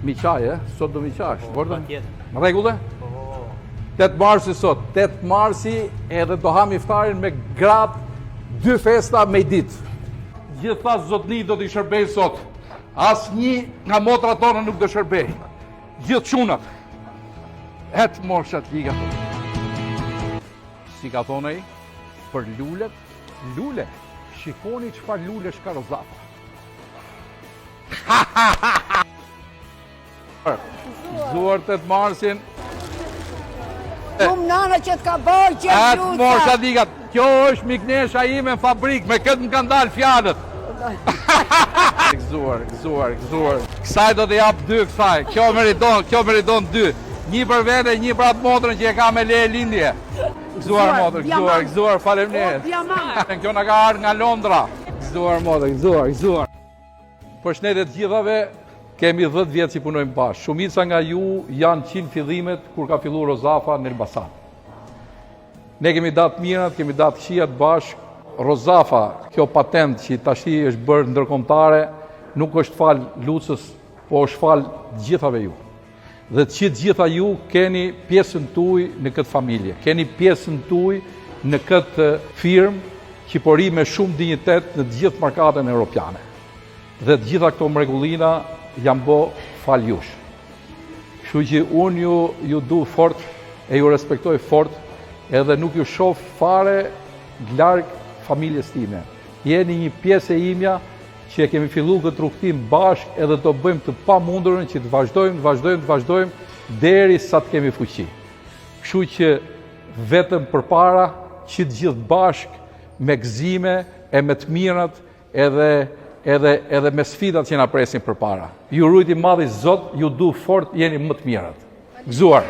Mi qaj, sot do mi qash. Patjetër. Rregull? 8 marsi sot, 8 marsi edhe do ham iftarin me gratë 2 festa me ditë. Gjitha zotni do t'i shërbej sot. Asnjë nga motrat tona nuk do shërbej. Gjithë çunat. Et morshat liga. Si ka thonë ai, për lulet, lule. Shikoni çfarë lulesh ka Rozafa. Zuar 8 marsin. Kumë nana që t'ka bërë që Atë morsha digat, kjo është miknesha ime në fabrikë, me këtë më kanë dalë fjalët. Gëzuar. Kësaj do të jap 2 kësaj, kjo meriton 2. Një për vete, një për atë motrën që e ka me leje lindje. Gëzuar, faleminderit. Kjo na ka ardhur nga Londra. Gëzuar motër, gëzuar. Përshëndetje të gjithave. Kemi 10 vjetë që punojmë bashkë. Shumica nga ju janë 100 fillimet kur ka fillu Rozafa në Elbasan. Ne kemi datë mirat, kemi datë këqijat bashkë. Rozafa, kjo patent që tashi është bërë ndërkombëtare, nuk është falë Lucës, po është falë gjithave ju. Dhe që gjitha ju keni pjesën tuaj në këtë familje, keni pjesën tuaj në këtë firmë që pori me shumë dinjitet në gjithë markatën europiane. Dhe të gjitha këto mregullina jam bo fal jush. Kështu që unë ju du fort e ju respektoj fort edhe nuk ju shoh fare larg familjes time. Jeni një pjesë e imja që e kemi fillu këtë rrugtim bashk edhe do bëjmë të pamundurën që të vazhdojmë deri sa të kemi fuqi. Kështu që vetëm përpara që të gjithë bashk me gëzime e me të mirat edhe me sfidat që na presin përpara. Ju rujti madhi Zot, ju du fort, jeni më të mirat. Gëzuar.